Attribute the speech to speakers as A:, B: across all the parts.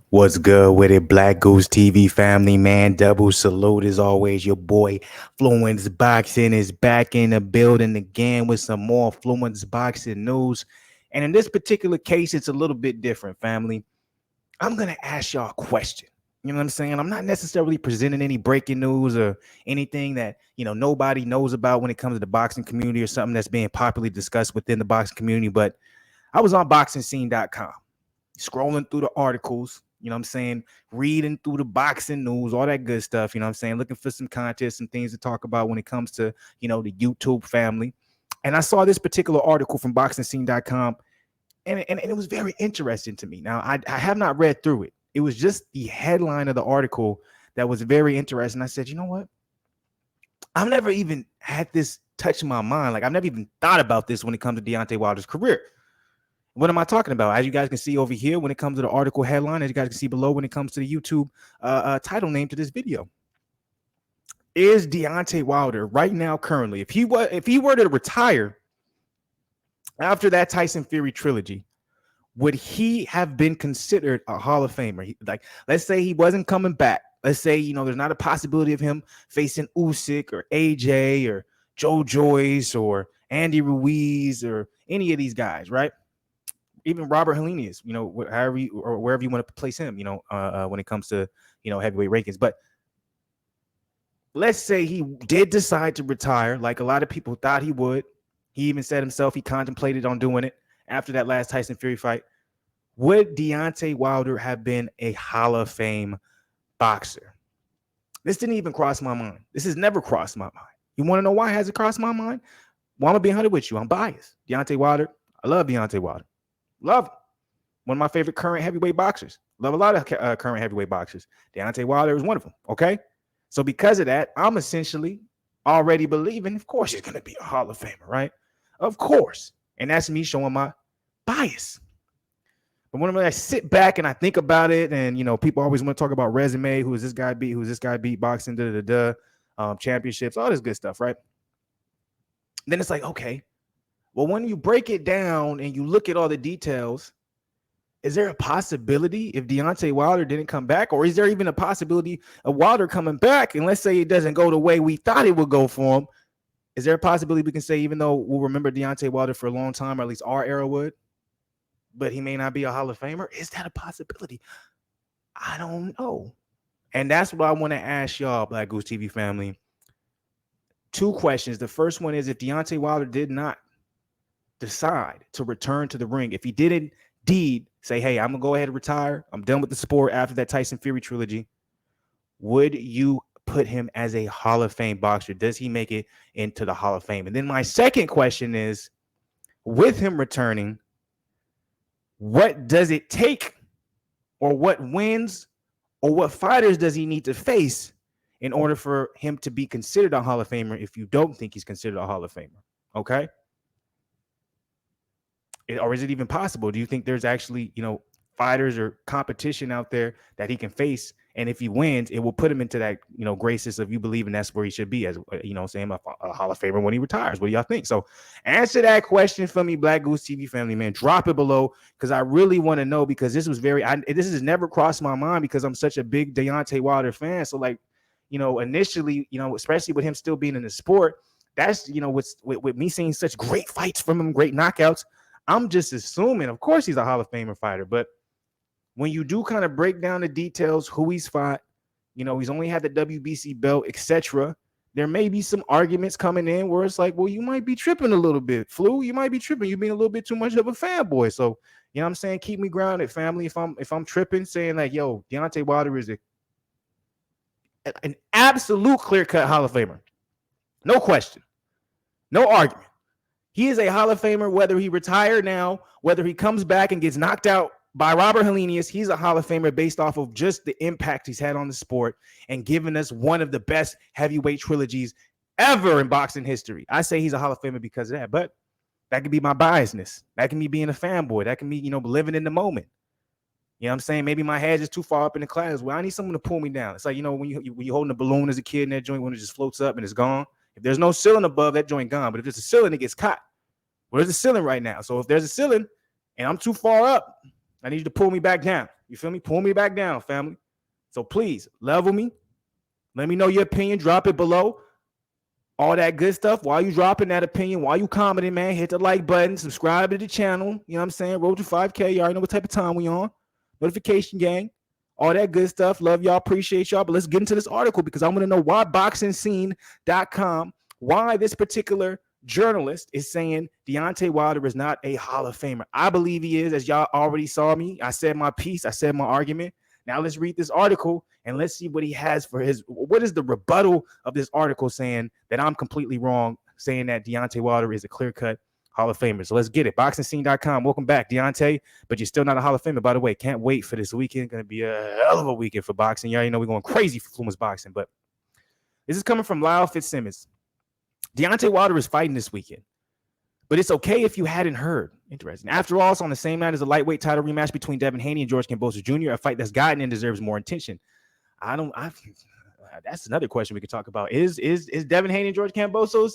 A: What's good with it, Black Goose TV family, man? Double salute as always. Your boy Fluence Boxing is back in the building again with some more Fluence Boxing news. And in this particular case, it's a little bit different, family. I'm gonna ask y'all a question. You know what I'm saying? I'm not necessarily presenting any breaking news or anything that nobody knows about when it comes to the boxing community or something that's being popularly discussed within the boxing community. But I was on boxingscene.com scrolling through the articles, you know what I'm saying, reading through the boxing news, all that good stuff, you know what I'm saying, looking for some content, some things to talk about when it comes to, the YouTube family. And I saw this particular article from boxingscene.com, and it was very interesting to me. Now, I have not read through it. It was just the headline of the article that was very interesting. I said, you know what? I've never even had this touch my mind. Like, I've never even thought about this when it comes to Deontay Wilder's career. What am I talking about? As you guys can see over here, when it comes to the article headline, as you guys can see below, when it comes to the YouTube title name to this video, is Deontay Wilder right now, currently, if he were to retire after that Tyson Fury trilogy, would he have been considered a Hall of Famer? Like, let's say he wasn't coming back. Let's say there's not a possibility of him facing Usyk or AJ or Joe Joyce or Andy Ruiz or any of these guys, right? Even Robert Helenius, however or wherever you want to place him, when it comes to, heavyweight rankings. But let's say he did decide to retire, like a lot of people thought he would. He even said himself he contemplated on doing it after that last Tyson Fury fight. Would Deontay Wilder have been a Hall of Fame boxer? This didn't even cross my mind. This has never crossed my mind. You want to know why it hasn't crossed my mind? Well, I'm going to be 100 with you. I'm biased. Deontay Wilder, I love Deontay Wilder. Love him. One of my favorite current heavyweight boxers. Love a lot of current heavyweight boxers. Deontay Wilder is one of them, okay? So because of that, I'm essentially already believing, of course, he's going to be a Hall of Famer, right? Of course. And that's me showing my bias. But when I sit back and I think about it, and, people always want to talk about resume, who is this guy beat, who's this guy beat, boxing, championships, all this good stuff, right? Then it's like, okay, well, when you break it down and you look at all the details, is there a possibility if Deontay Wilder didn't come back, or is there even a possibility of Wilder coming back? And let's say it doesn't go the way we thought it would go for him. Is there a possibility we can say, even though we'll remember Deontay Wilder for a long time, or at least our era would, but he may not be a Hall of Famer? Is that a possibility? I don't know. And that's what I want to ask y'all, Black Goose TV family. Two questions. The first one is, if Deontay Wilder did not decide to return to the ring, if he did indeed say, hey, I'm gonna go ahead and retire, I'm done with the sport after that Tyson Fury trilogy, would you put him as a Hall of Fame boxer? Does he make it into the Hall of Fame? And then my second question is, with him returning, what does it take, or what wins, or what fighters does he need to face in order for him to be considered a Hall of Famer, if you don't think he's considered a Hall of Famer? Okay? Or is it even possible? Do you think there's actually, fighters or competition out there that he can face? And if he wins, it will put him into that, graces of you believing that's where he should be, as, saying a Hall of Famer when he retires. What do y'all think? So answer that question for me, Black Goose TV family, man. Drop it below, because I really want to know, because this was this has never crossed my mind, because I'm such a big Deontay Wilder fan. So, like, initially, especially with him still being in the sport, that's, with me seeing such great fights from him, great knockouts, I'm just assuming, of course, he's a Hall of Famer fighter. But when you do kind of break down the details, who he's fought, he's only had the WBC belt, etc., there may be some arguments coming in where it's like, well, you might be tripping a little bit, Flu. You might be tripping. You're being a little bit too much of a fanboy. So, what I'm saying? Keep me grounded, family. If I'm tripping, saying like, yo, Deontay Wilder is an absolute clear-cut Hall of Famer. No question. No argument. He is a Hall of Famer, whether he retired now, whether he comes back and gets knocked out by Robert Helenius. He's a Hall of Famer based off of just the impact he's had on the sport and giving us one of the best heavyweight trilogies ever in boxing history. I say he's a Hall of Famer because of that, but that can be my biasness. That can be being a fanboy. That can be, living in the moment. You know what I'm saying? Maybe my head's just too far up in the clouds. Well, I need someone to pull me down. It's like, when you're holding a balloon as a kid in that joint, when it just floats up and it's gone. If there's no ceiling above, that joint gone. But if there's a ceiling, it gets caught. Where's the ceiling right now? So if there's a ceiling and I'm too far up, I need you to pull me back down. You feel me? Pull me back down, family. So please level me. Let me know your opinion. Drop it below. All that good stuff. While you dropping that opinion, while you commenting, man, hit the like button, subscribe to the channel. You know what I'm saying? Road to 5K. You already know what type of time we on. Notification gang. All that good stuff. Love y'all. Appreciate y'all. But let's get into this article because I want to know why BoxingScene.com, why this particular journalist is saying Deontay Wilder is not a Hall of Famer. I believe he is, as y'all already saw me. I said my piece. I said my argument. Now let's read this article and let's see what he has for his. What is the rebuttal of this article saying that I'm completely wrong, saying that Deontay Wilder is a clear-cut Hall of Famer? So let's get it. BoxingScene.com. Welcome back, Deontay. But you're still not a Hall of Famer, by the way. Can't wait for this weekend. Going to be a hell of a weekend for boxing. You already know we're going crazy for Fluma's boxing. But this is coming from Lyle Fitzsimmons. Deontay Wilder is fighting this weekend. But it's okay if you hadn't heard. Interesting. After all, it's on the same night as a lightweight title rematch between Devin Haney and George Kambosos Jr., a fight that's gotten and deserves more attention. That's another question we could talk about. Is Devin Haney and George Kambosos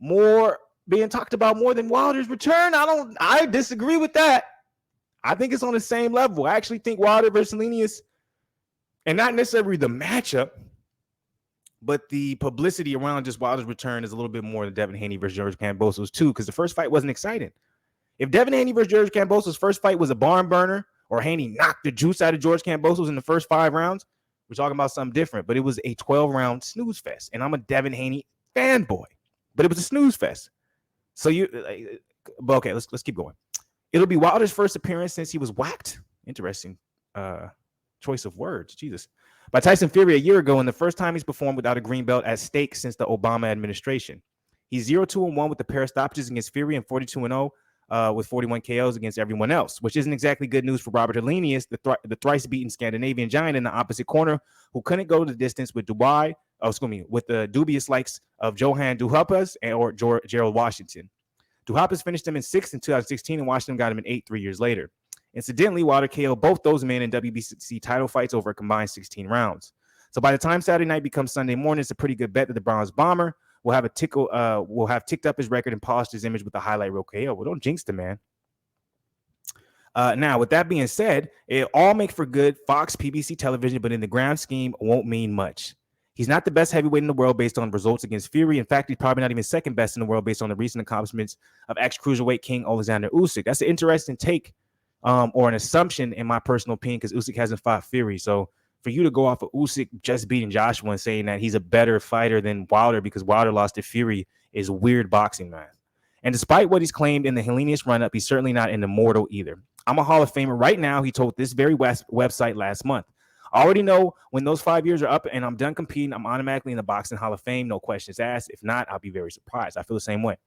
A: more being talked about more than Wilder's return? I disagree with that. I think it's on the same level. I actually think Wilder versus Lenius, and not necessarily the matchup, but the publicity around just Wilder's return is a little bit more than Devin Haney versus George Kambosos too, because the first fight wasn't exciting. If Devin Haney versus George Kambosos' first fight was a barn burner, or Haney knocked the juice out of George Kambosos in the first 5 rounds, we're talking about something different. But it was a 12-round snooze fest, and I'm a Devin Haney fanboy, but it was a snooze fest. So but okay, let's keep going. It'll be Wilder's first appearance since he was whacked. Interesting choice of words. Jesus. By Tyson Fury a year ago, and the first time he's performed without a green belt at stake since the Obama administration. He's 0-2-1 with the pair of stoppages against Fury and 42-0 with 41 KOs against everyone else, which isn't exactly good news for Robert Helenius, the thrice-beaten Scandinavian giant in the opposite corner, who couldn't go the distance with with the dubious likes of Johan Duhaupas or Gerald Washington. Duhaupas finished him in 6th in 2016, and Washington got him in 8 3 years later. Incidentally, Wilder KO'd both those men in WBC title fights over a combined 16 rounds. So by the time Saturday night becomes Sunday morning, it's a pretty good bet that the Bronze Bomber will have ticked up his record and polished his image with a highlight reel KO. Well, don't jinx the man. Now, with that being said, it all make for good Fox PBC television, but in the grand scheme, won't mean much. He's not the best heavyweight in the world based on results against Fury. In fact, he's probably not even second best in the world based on the recent accomplishments of ex-cruiserweight king Alexander Usyk. That's an interesting take. Or an assumption in my personal opinion, because Usyk hasn't fought Fury. So for you to go off of Usyk just beating Joshua and saying that he's a better fighter than Wilder because Wilder lost to Fury is weird boxing math. And despite what he's claimed in the Helenius run-up, he's certainly not an immortal either. I'm a Hall of Famer right now, he told this very website last month. I already know when those 5 years are up and I'm done competing, I'm automatically in the Boxing Hall of Fame, no questions asked. If not, I'll be very surprised. I feel the same way.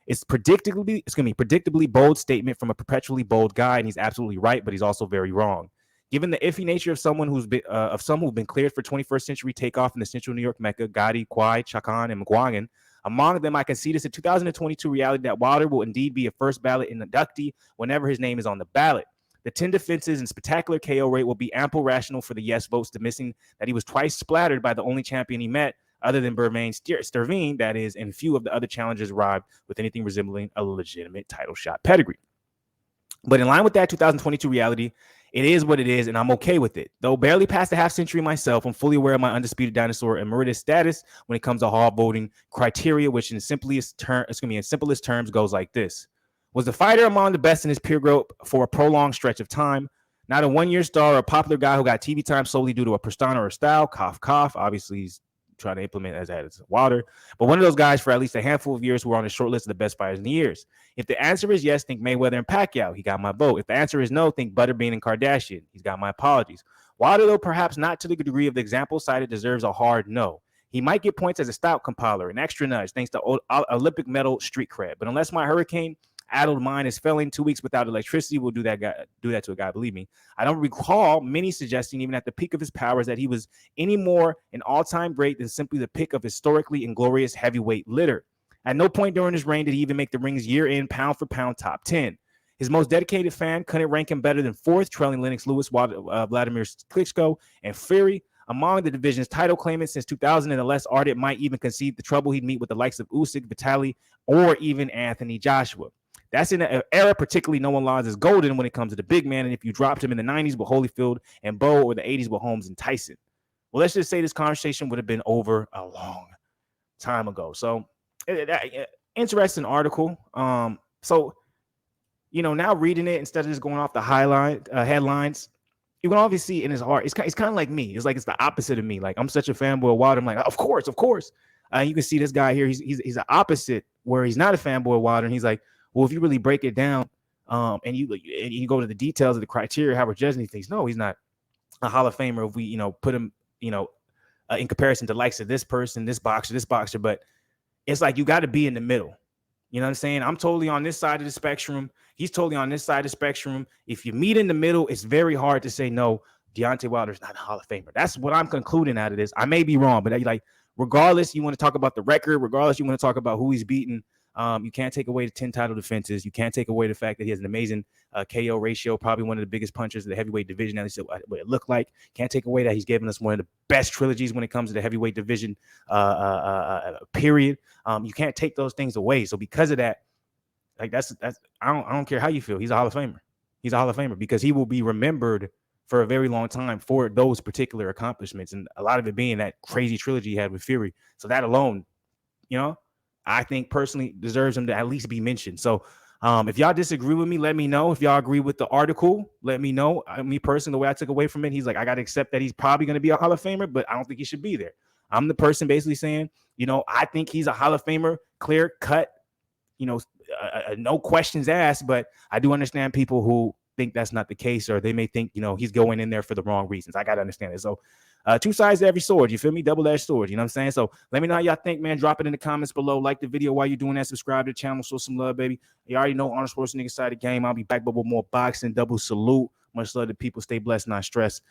A: It's going to be predictably bold statement from a perpetually bold guy, and he's absolutely right, but he's also very wrong. Given the iffy nature of someone who've been cleared for 21st century takeoff in the Central New York Mecca, Gotti, Kwai, Chakan, and McGuagan, among them, I can see this in 2022 reality that Wilder will indeed be a first ballot inductee whenever his name is on the ballot. The 10 defenses and spectacular KO rate will be ample rational for the yes votes, dismissing that he was twice splattered by the only champion he met, other than Bermain Sterving, that is, and few of the other challengers arrived with anything resembling a legitimate title shot pedigree. But in line with that 2022 reality, it is what it is, and I'm okay with it. Though barely past a half century myself, I'm fully aware of my undisputed dinosaur emeritus status when it comes to Hall voting criteria, which in simplest terms goes like this. Was the fighter among the best in his peer group for a prolonged stretch of time? Not a one-year star or a popular guy who got TV time solely due to a persona or style, cough, cough. Obviously, he's trying to implement as Wilder, but one of those guys for at least a handful of years who were on the short list of the best fighters in the years. If the answer is yes, think Mayweather and Pacquiao. He got my vote. If the answer is no, think Butterbean and Kardashian. He's got my apologies. Wilder, though perhaps not to the degree of the example cited, deserves a hard no. He might get points as a stout compiler, an extra nudge, thanks to Olympic medal street cred. But unless my hurricane addled mind is failing 2 weeks without electricity, will do that to a guy, believe me. I don't recall many suggesting, even at the peak of his powers, that he was any more an all-time great than simply the pick of historically inglorious heavyweight litter. At no point during his reign did he even make the ring's year-in pound-for-pound top 10. His most dedicated fan couldn't rank him better than 4th, trailing Lennox Lewis, Vladimir Klitschko, and Fury. Among the division's title claimants since 2000, and the less ardent might even concede the trouble he'd meet with the likes of Usyk, Vitali, or even Anthony Joshua. That's in an era, particularly Noah Lyles is golden when it comes to the big man. And if you dropped him in the 90s with Holyfield and Bo, or the 80s with Holmes and Tyson, well, let's just say this conversation would have been over a long time ago. So, interesting article. So, now reading it instead of just going off the headlines, you can obviously see in his heart, it's kind of like me. It's like it's the opposite of me. Like, I'm such a fanboy of Wilder. I'm like, of course. You can see this guy here. He's the opposite, where he's not a fanboy of Wilder, and he's like, well, if you really break it down, and you go to the details of the criteria, how we're judging these things. No, he's not a Hall of Famer. If we put him in comparison to likes of this person, this boxer, but it's like you got to be in the middle. You know what I'm saying? I'm totally on this side of the spectrum. He's totally on this side of the spectrum. If you meet in the middle, it's very hard to say no. Deontay Wilder is not a Hall of Famer. That's what I'm concluding out of this. I may be wrong, but regardless, you want to talk about the record, regardless, you want to talk about who he's beaten. You can't take away the 10 title defenses. You can't take away the fact that he has an amazing KO ratio, probably one of the biggest punchers of the heavyweight division, at least what it looked like. Can't take away that he's given us one of the best trilogies when it comes to the heavyweight division, period. You can't take those things away. So because of that, that's I don't care how you feel. He's a Hall of Famer. He's a Hall of Famer because he will be remembered for a very long time for those particular accomplishments, and a lot of it being that crazy trilogy he had with Fury. So that alone, I think personally deserves him to at least be mentioned. So if y'all disagree with me, let me know. If y'all agree with the article, let me know. Me personally, the way I took away from it, he's like, I got to accept that he's probably going to be a Hall of Famer, but I don't think he should be there. I'm the person basically saying, I think he's a Hall of Famer, clear cut, no questions asked, but I do understand people who think that's not the case, or they may think, he's going in there for the wrong reasons. I got to understand it. So two sides to every sword. You feel me? Double-edged sword. You know what I'm saying? So let me know how y'all think, man. Drop it in the comments below. Like the video while you're doing that. Subscribe to the channel. Show some love, baby. You already know Arnold Schwarzenegger side of the game. I'll be back with more boxing. Double salute. Much love to people. Stay blessed, not stressed.